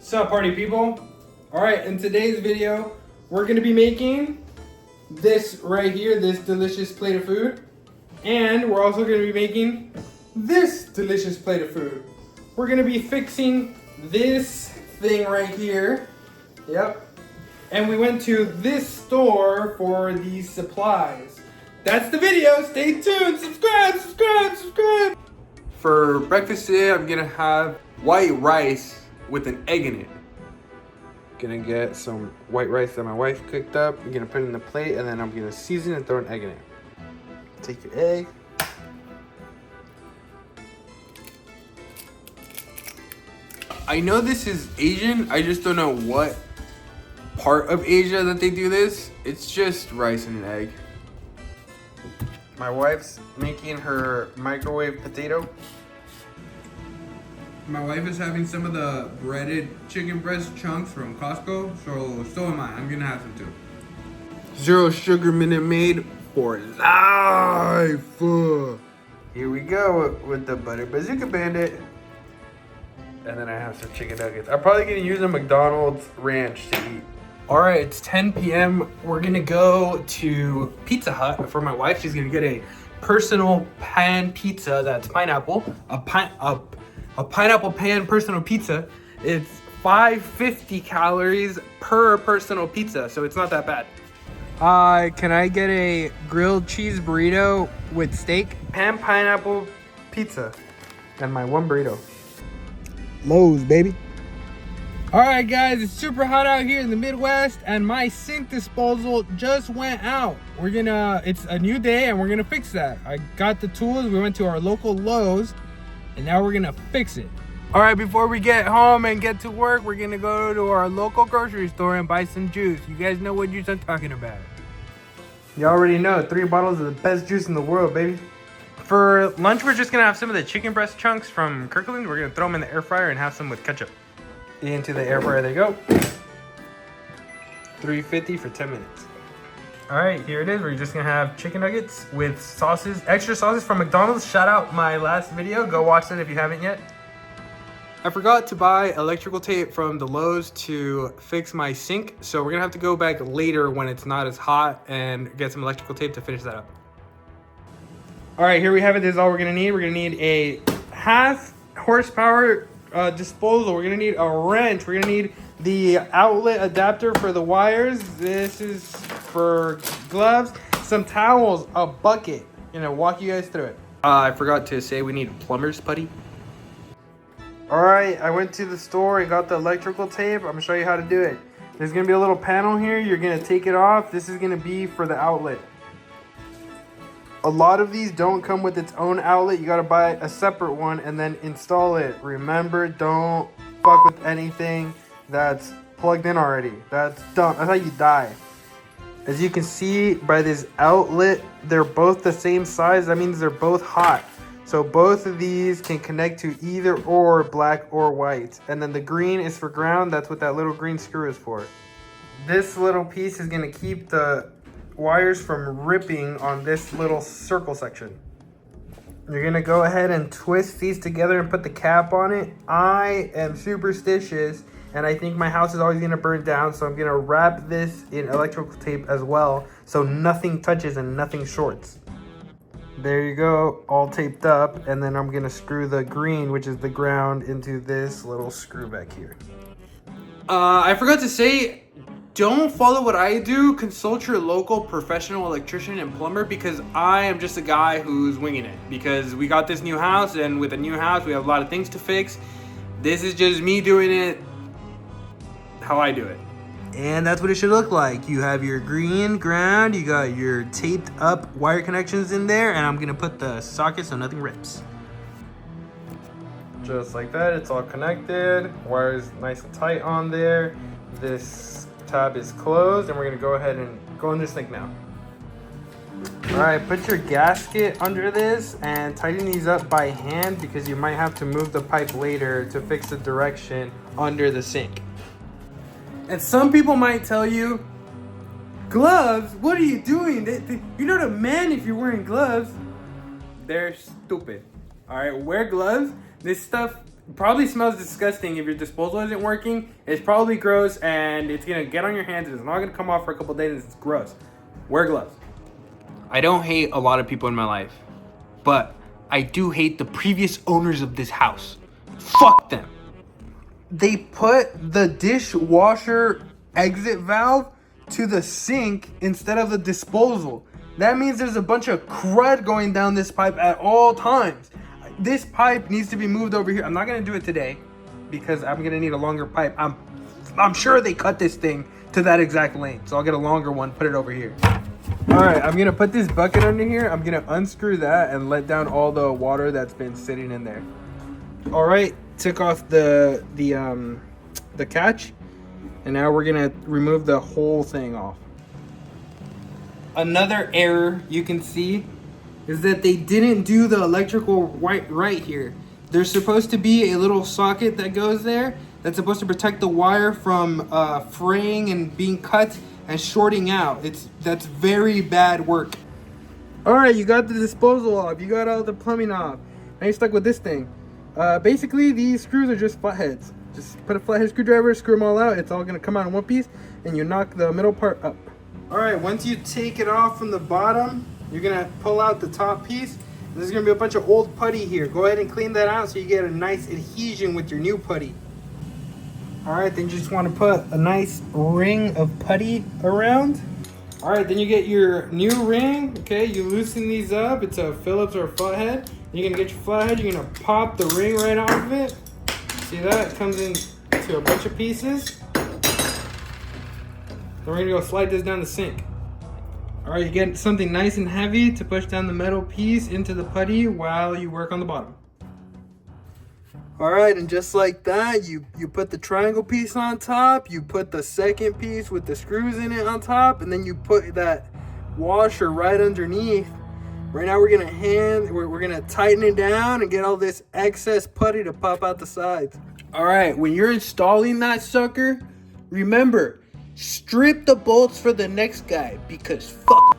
What's up, party people? All right, in today's video, we're gonna be making this right here, this delicious plate of food. And we're also gonna be making this delicious plate of food. We're gonna be fixing this thing right here. Yep. And we went to this store for these supplies. That's the video, stay tuned, subscribe. For breakfast today, I'm gonna have white rice with an egg in it. Gonna get some white rice that my wife cooked up. I'm gonna put it in the plate and then I'm gonna season and throw an egg in it. Take your egg. I know this is Asian, I just don't know what part of Asia that they do this. It's just rice and an egg. My wife's making her microwave potato. My wife is having some of the breaded chicken breast chunks from Costco, so am I. I'm gonna have some too. 0 sugar Minute Maid for life. Here we go with the butter bazooka bandit. And then I have some chicken nuggets. I'm probably gonna use a McDonald's ranch to eat. All right, it's 10 p.m. We're gonna go to Pizza Hut for my wife. She's gonna get a personal pan pizza that's pineapple. A pineapple pan personal pizza. It's 550 calories per personal pizza, so it's not that bad. Can I get a grilled cheese burrito with steak? Pan pineapple pizza and my 1 burrito. Lowe's, baby. All right, guys, it's super hot out here in the Midwest, and my sink disposal just went out. It's a new day, and we're gonna fix that. I got the tools. We went to our local Lowe's, and now we're gonna fix it. All right, before we get home and get to work, we're gonna go to our local grocery store and buy some juice. You guys know what juice I'm talking about. You already know, 3 bottles of the best juice in the world, baby. For lunch, we're just gonna have some of the chicken breast chunks from Kirkland. We're gonna throw them in the air fryer and have some with ketchup. Into the air fryer they go. 350 for 10 minutes. All right, here it is. We're just gonna have chicken nuggets with sauces, extra sauces from McDonald's. Shout out my last video. Go watch that if you haven't yet. I forgot to buy electrical tape from the Lowe's to fix my sink, so we're gonna have to go back later when it's not as hot and get some electrical tape to finish that up. All right, here we have it. This is all we're gonna need. We're gonna need a 1/2 horsepower disposal. We're gonna need a wrench. We're gonna need the outlet adapter for the wires. This is for gloves, some towels, a bucket. Gonna walk you guys through it. I forgot to say we need plumber's putty. All right, I went to the store and got the electrical tape. I'm gonna show you how to do it. There's gonna be a little panel here. You're gonna take it off. This is gonna be for the outlet. A lot of these don't come with its own outlet. You gotta buy a separate one and then install it. Remember, don't fuck with anything that's plugged in already. That's dumb. That's how you die. As you can see by this outlet, they're both the same size. That means they're both hot. So both of these can connect to either or black or white. And then the green is for ground. That's what that little green screw is for. This little piece is gonna keep the wires from ripping on this little circle section. You're gonna go ahead and twist these together and put the cap on it. I am superstitious and I think my house is always gonna burn down, so I'm gonna wrap this in electrical tape as well so nothing touches and nothing shorts. There you go, all taped up, and then I'm gonna screw the green, which is the ground, into this little screw back here. I forgot to say, don't follow what I do. Consult your local professional electrician and plumber, because I am just a guy who's winging it. Because we got this new house, and with a new house, we have a lot of things to fix. This is just me doing it how I do it. And that's what it should look like. You have your green ground, you got your taped up wire connections in there, and I'm gonna put the socket so nothing rips. Just like that, it's all connected. Wire's nice and tight on there. This tab is closed, and we're gonna go ahead and go in the sink now. All right, put your gasket under this and tighten these up by hand because you might have to move the pipe later to fix the direction under the sink. And some people might tell you, gloves? What are you doing? You're not a man if you're wearing gloves. They're stupid. All right, wear gloves. This stuff probably smells disgusting if your disposal isn't working. It's probably gross and it's gonna get on your hands and it's not gonna come off for a couple days. It's gross. Wear gloves. I don't hate a lot of people in my life, but I do hate the previous owners of this house. Fuck them. They put the dishwasher exit valve to the sink instead of the disposal. That means there's a bunch of crud going down this pipe at all times. This pipe needs to be moved over here. I'm not gonna do it today because I'm gonna need a longer pipe. I'm sure they cut this thing to that exact length, so I'll get a longer one, put it over here. All right, I'm gonna put this bucket under here. I'm gonna unscrew that and let down all the water that's been sitting in there. All right, took off the catch, and now we're gonna remove the whole thing off. Another error you can see is that they didn't do the electrical right here. There's supposed to be a little socket that goes there that's supposed to protect the wire from fraying and being cut and shorting out. That's very bad work. All right, you got the disposal off. You got all the plumbing off. Now you're stuck with this thing. Basically, these screws are just flatheads. Just put a flathead screwdriver, screw them all out. It's all gonna come out in one piece, and you knock the middle part up. All right, once you take it off from the bottom, you're gonna pull out the top piece. There's gonna be a bunch of old putty here. Go ahead and clean that out so you get a nice adhesion with your new putty. All right, then you just wanna put a nice ring of putty around. All right, then you get your new ring, okay? You loosen these up. It's a Phillips or a flathead. You're gonna get your flathead, you're gonna pop the ring right off of it. See that? It comes into a bunch of pieces. Then we're gonna go slide this down the sink. All right, you get something nice and heavy to push down the metal piece into the putty while you work on the bottom. All right, and just like that, you put the triangle piece on top, you put the second piece with the screws in it on top, and then you put that washer right underneath. Right now we're gonna tighten it down and get all this excess putty to pop out the sides. All right, when you're installing that sucker, remember, strip the bolts for the next guy because fuck.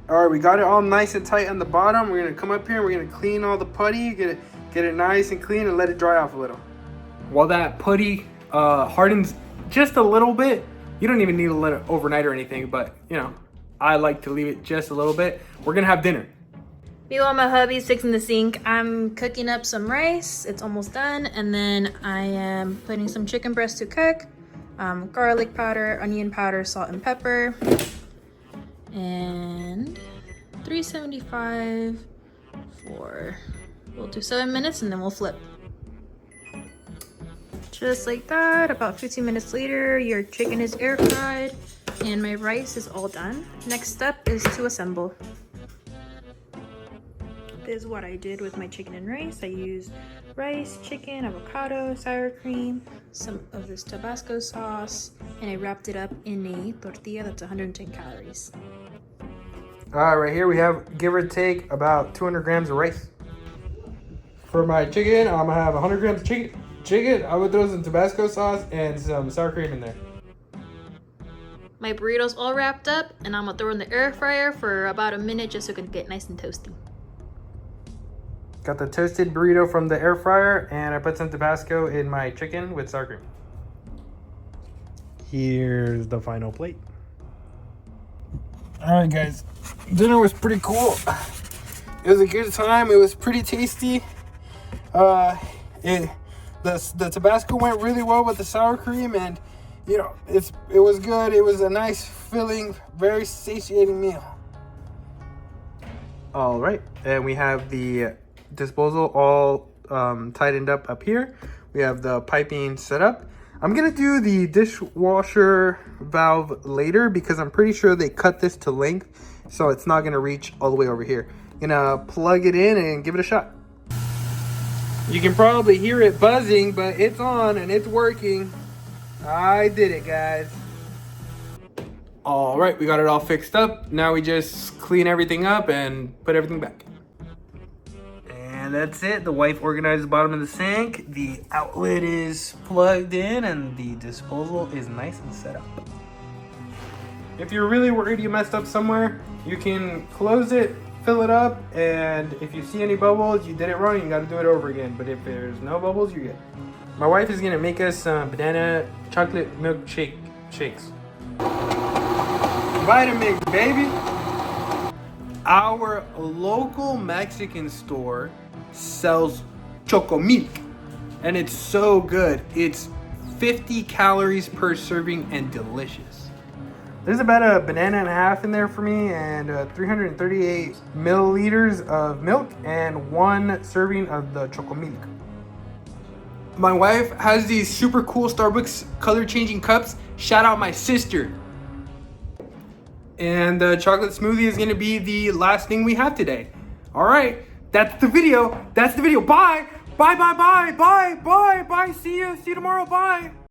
All right, we got it all nice and tight on the bottom. We're gonna come up here and we're gonna clean all the putty, get it nice and clean and let it dry off a little. While that putty hardens just a little bit, you don't even need to let it overnight or anything, but you know, I like to leave it just a little bit. We're gonna have dinner. Meanwhile, my hubby's fixing the sink. I'm cooking up some rice. It's almost done. And then I am putting some chicken breast to cook. Garlic powder, onion powder, salt and pepper. And 375 for, we'll do 7 minutes and then we'll flip. Just like that, about 15 minutes later, your chicken is air fried and my rice is all done. Next step is to assemble. This is what I did with my chicken and rice. I used rice, chicken, avocado, sour cream, some of this Tabasco sauce, and I wrapped it up in a tortilla that's 110 calories. All right, right here we have, give or take, about 200 grams of rice. For my chicken, I'm gonna have 100 grams of chicken. I would throw some Tabasco sauce and some sour cream in there. My burrito's all wrapped up, and I'm gonna throw in the air fryer for about a minute just so it can get nice and toasty. Got the toasted burrito from the air fryer, and I put some Tabasco in my chicken with sour cream. Here's the final plate. All right, guys, dinner was pretty cool. It was a good time. It was pretty tasty. The Tabasco went really well with the sour cream, and you know, it was good. It was a nice, filling, very satiating meal. All right, and we have the disposal all tightened up here. We have the piping set up. I'm gonna do the dishwasher valve later because I'm pretty sure they cut this to length, so it's not gonna reach all the way over here. I'm gonna plug it in and give it a shot. You can probably hear it buzzing, but it's on and it's working. I did it, guys. All right, we got it all fixed up. Now we just clean everything up and put everything back. And that's it. The wife organized the bottom of the sink. The outlet is plugged in and the disposal is nice and set up. If you're really worried you messed up somewhere, you can close it, fill it up, and if you see any bubbles, you did it wrong, you gotta do it over again. But if there's no bubbles, you're good. My wife is gonna make us some banana chocolate milkshake shakes. Vitamix, baby! Our local Mexican store sells chocomilk, and it's so good. It's 50 calories per serving and delicious. There's about a banana and a half in there for me, and 338 milliliters of milk and 1 serving of the chocomilk. My wife has these super cool Starbucks color changing cups. Shout out my sister. And the chocolate smoothie is gonna be the last thing we have today. All right, that's the video. That's the video. Bye. Bye, bye, bye, bye, bye, bye. See you tomorrow. Bye.